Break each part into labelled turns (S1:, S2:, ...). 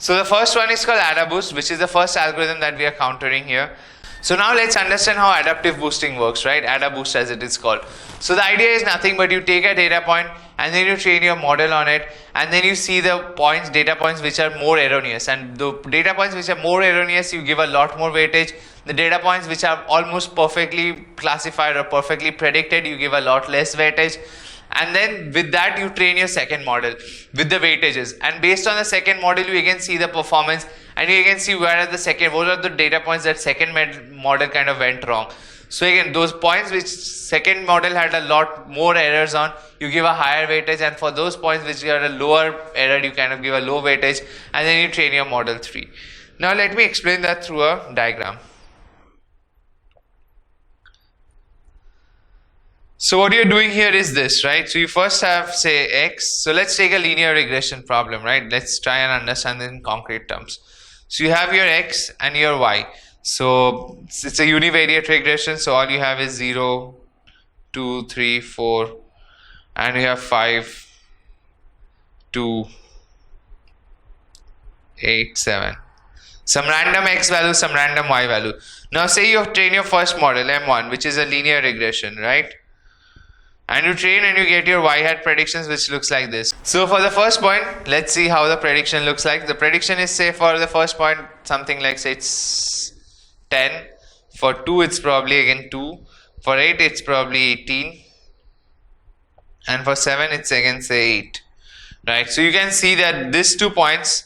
S1: So the first one is called AdaBoost, which is the first algorithm that we are countering here. So now let's understand how adaptive boosting works, right? AdaBoost as it is called. So the idea is nothing but you take a data point and then you train your model on it, and then you see the data points which are more erroneous, and the data points which are more erroneous you give a lot more weightage. The data points which are almost perfectly classified or perfectly predicted you give a lot less weightage. And then with that you train your second model with the weightages, and based on the second model you again see the performance, and you again see what are the data points that second model kind of went wrong. So again, those points which second model had a lot more errors on, you give a higher weightage, and for those points which had a lower error you kind of give a low weightage, and then you train your model 3. Now let me explain that through a diagram. So what you're doing here is this, right? So you first have, say, x. So let's take a linear regression problem, right? Let's try and understand it in concrete terms. So you have your x and your y. So it's a univariate regression. So all you have is 0, 2, 3, 4, and you have 5, 2, 8, 7. Some random x value, some random y value. Now say you train your first model, M1, which is a linear regression, right? And you train and you get your y hat predictions, which looks like this. So for the first point, let's see how the prediction looks like. The prediction is, say, for the first point something like, say, it's 10. For 2 it's probably again 2. For 8 it's probably 18. And for 7 it's again, say, 8. Right? So you can see that these 2 points,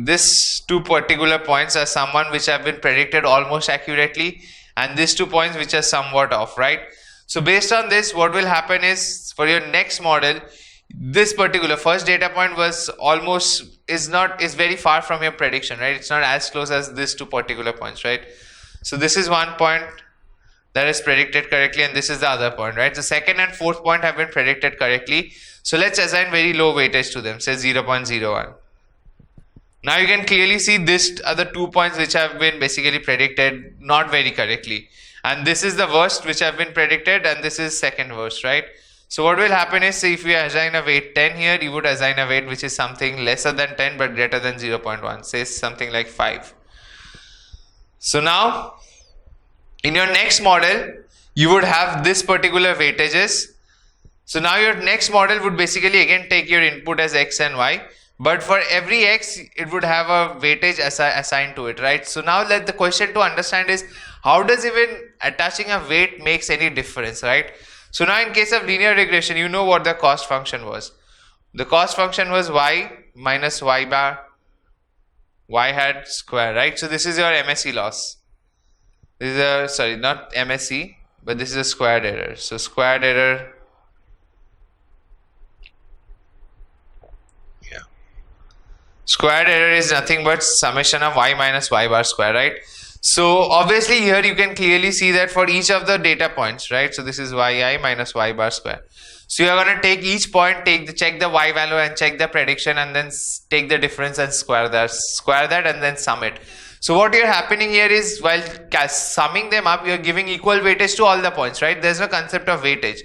S1: these 2 particular points are someone which have been predicted almost accurately, and these 2 points which are somewhat off, right? So based on this, what will happen is, for your next model, this particular first data point is very far from your prediction, right? It's not as close as these 2 particular points, right? So this is one point that is predicted correctly, and this is the other point, right? So second and fourth point have been predicted correctly. So let's assign very low weightage to them, say 0.01. Now you can clearly see these are the 2 points which have been basically predicted not very correctly. And this is the worst which have been predicted, and this is second worst, right? So what will happen is, say if you assign a weight 10 here, you would assign a weight which is something lesser than 10 but greater than 0.1, say something like 5. So now in your next model you would have this particular weightages. So now your next model would basically again take your input as x and y, but for every x it would have a weightage assigned to it, right? So now the question to understand is, how does even attaching a weight makes any difference, right? So now in case of linear regression, you know what the cost function was. The cost function was y minus y bar y hat square, right? So this is your MSE loss. This is not MSE, but this is a squared error. So squared error, squared error is nothing but summation of y minus y bar square, right? So obviously here you can clearly see that for each of the data points, right? So this is yi minus y bar square. So you are going to take each point, check the y value and check the prediction, and then take the difference and square that and then sum it. So what is happening here is, while summing them up, you are giving equal weightage to all the points, right? There's no concept of weightage.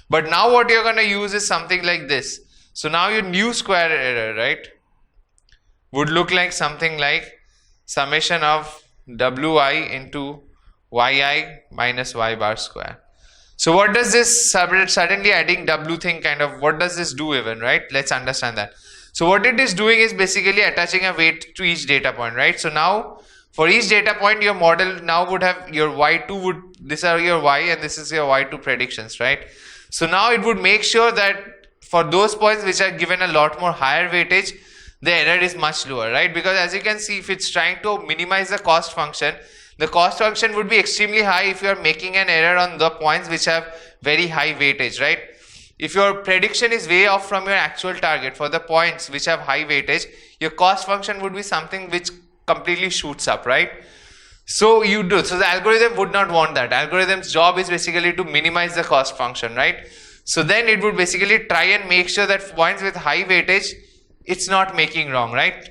S1: But now what you're going to use is something like this. So now your new square error, right, would look like something like summation of wi into yi minus y bar square. So what does this suddenly adding w thing what does this do even, right? Let's understand that. So what it is doing is basically attaching a weight to each data point, right? So now for each data point your model now would have your y2 these are your y and this is your y2 predictions, right? So now it would make sure that for those points which are given a lot more higher weightage, the error is much lower, right? Because as you can see, if it's trying to minimize the cost function would be extremely high if you are making an error on the points which have very high weightage, right? If your prediction is way off from your actual target for the points which have high weightage, your cost function would be something which completely shoots up, right? So the algorithm would not want that. Algorithm's job is basically to minimize the cost function, right? So then it would basically try and make sure that points with high weightage, it's not making wrong, right?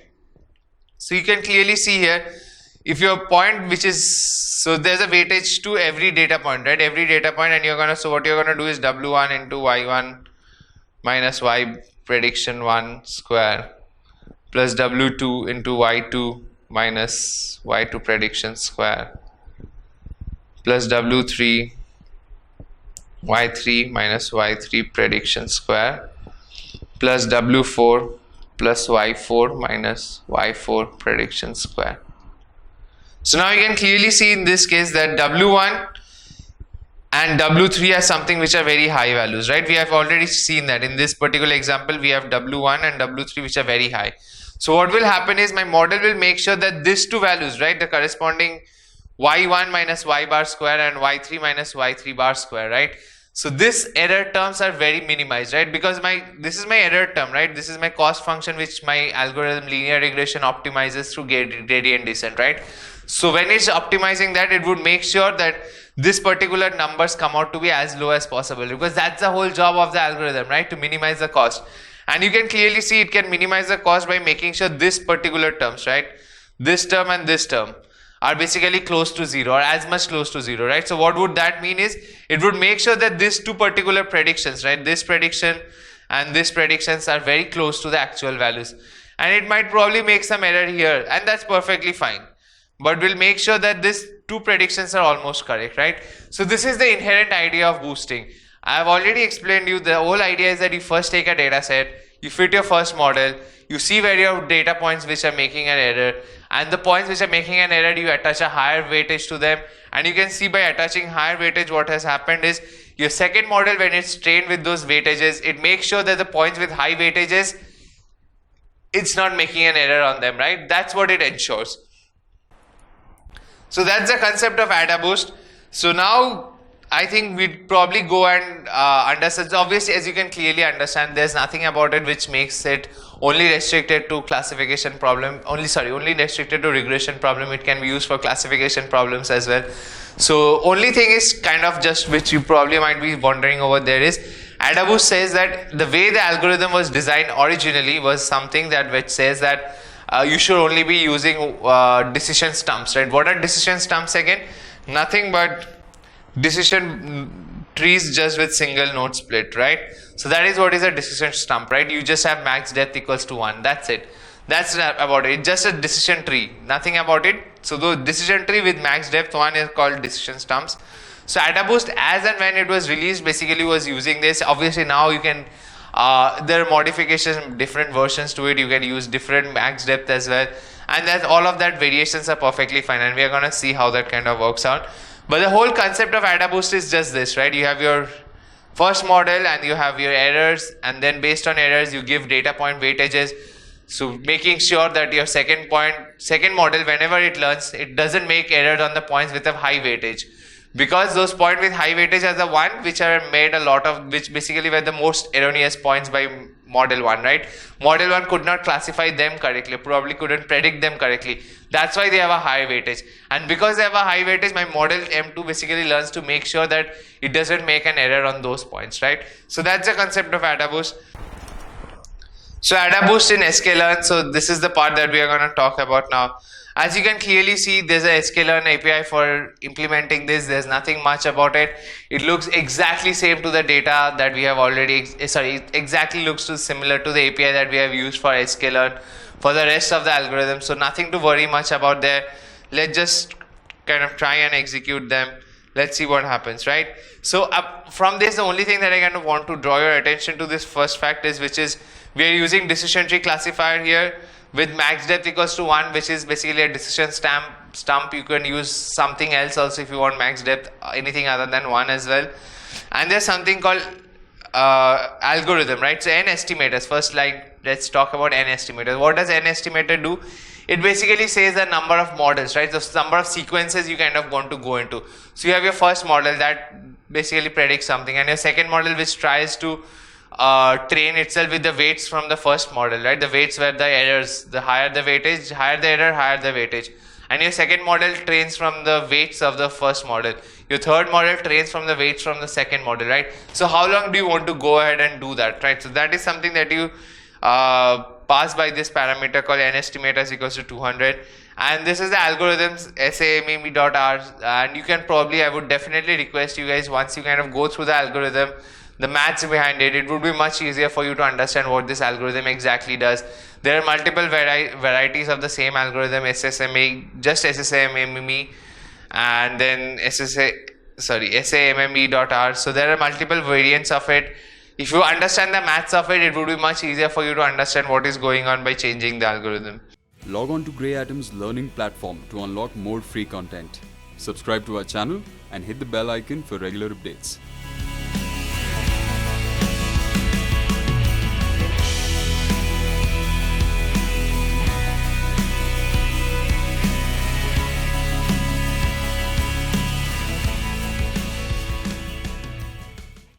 S1: So you can clearly see here, if your point which is, so there's a weightage to every data point, right? Every data point, and so what you're gonna do is w1 into y1 minus y prediction 1 square plus W2 into Y2 minus Y2 prediction square plus W3 Y3 minus Y3 prediction square plus W4 plus Y4 minus Y4 prediction square. So now you can clearly see in this case that W1 and W3 are something which are very high values, right? We have already seen that in this particular example we have W1 and W3 which are very high. So what will happen is my model will make sure that these two values, right, the corresponding Y1 minus Y bar square and Y3 minus Y3 bar square, right? So this error terms are very minimized, right? Because this is my error term, right? This is my cost function which my algorithm linear regression optimizes through gradient descent, right? So when it's optimizing that, it would make sure that this particular numbers come out to be as low as possible, because that's the whole job of the algorithm, right? To minimize the cost. And you can clearly see it can minimize the cost by making sure this particular terms, right? This term and this term are basically close to zero or as much close to zero, right? So what would that mean is it would make sure that these two particular predictions, right? This prediction and this predictions are very close to the actual values. And it might probably make some error here, and that's perfectly fine. But we'll make sure that these two predictions are almost correct, right? So this is the inherent idea of boosting. I have already explained you the whole idea is that you first take a data set, you fit your first model, you see where your data points which are making an error, and the points which are making an error you attach a higher weightage to them, and you can see by attaching higher weightage what has happened is your second model, when it's trained with those weightages, it makes sure that the points with high weightages, it's not making an error on them, right? That's what it ensures. So that's the concept of AdaBoost. So now I think we'd probably go and understand. Obviously, as you can clearly understand, there's nothing about it which makes it only restricted to classification problem. Only restricted to regression problem. It can be used for classification problems as well. So only thing is kind of just which you probably might be wondering over there is AdaBoost says that the way the algorithm was designed originally was something that which says that you should only be using decision stumps, right? What are decision stumps again? Nothing but decision trees just with single node split, right? So that is what is a decision stump, right? You just have max depth equals to 1. That's it. That's about it. It's just a decision tree. Nothing about it. So the decision tree with max depth 1 is called decision stumps. So AdaBoost, as and when it was released, basically was using this. Obviously now you can there are modifications, different versions to it. You can use different max depth as well, and that all of that variations are perfectly fine, and we are going to see how that kind of works out. But the whole concept of AdaBoost is just this, right? You have your first model and you have your errors, and then based on errors you give data point weightages. So making sure that your second model, whenever it learns, it doesn't make errors on the points with a high weightage, because those points with high weightage are the one which are made a lot of, which basically were the most erroneous points by model 1, right? Model 1 could not classify them correctly, probably couldn't predict them correctly. That's why they have a high weightage, and because they have a high weightage, my model M2 basically learns to make sure that it doesn't make an error on those points, right? So that's the concept of AdaBoost. So AdaBoost in sklearn, so this is the part that we are going to talk about now. As you can clearly see, there's a sklearn API for implementing this. There's nothing much about it. It looks exactly same to the data that we have already, exactly looks similar to the API that we have used for sklearn for the rest of the algorithm. So nothing to worry much about there. Let's just kind of try and execute them. Let's see what happens, right? So from this, the only thing that I kind of want to draw your attention to this first fact is, which is we are using decision tree classifier here with max depth equals to 1, which is basically a decision stump. You can use something else also if you want max depth, anything other than 1 as well. And there's something called algorithm, right? So n estimators. First, let's talk about n estimators. What does n estimator do? It basically says the number of models, right? The number of sequences you kind of want to go into. So you have your first model that basically predicts something, and your second model which tries to train itself with the weights from the first model, right? The weights were the errors. The higher the weightage, higher the error, higher the weightage. And your second model trains from the weights of the first model. Your third model trains from the weights from the second model, right? So how long do you want to go ahead and do that, right? So that is something that you pass by this parameter called n estimators equals to 200. And this is the algorithms SAME.R, and you can probably, I would definitely request you guys, once you kind of go through the algorithm, the maths behind it, it would be much easier for you to understand what this algorithm exactly does. There are multiple varieties of the same algorithm, SSMA, just SSMME, and then SAMME.R. So there are multiple variants of it. If you understand the maths of it, it would be much easier for you to understand what is going on by changing the algorithm.
S2: Log on to GreyAtom's learning platform to unlock more free content. Subscribe to our channel and hit the bell icon for regular updates.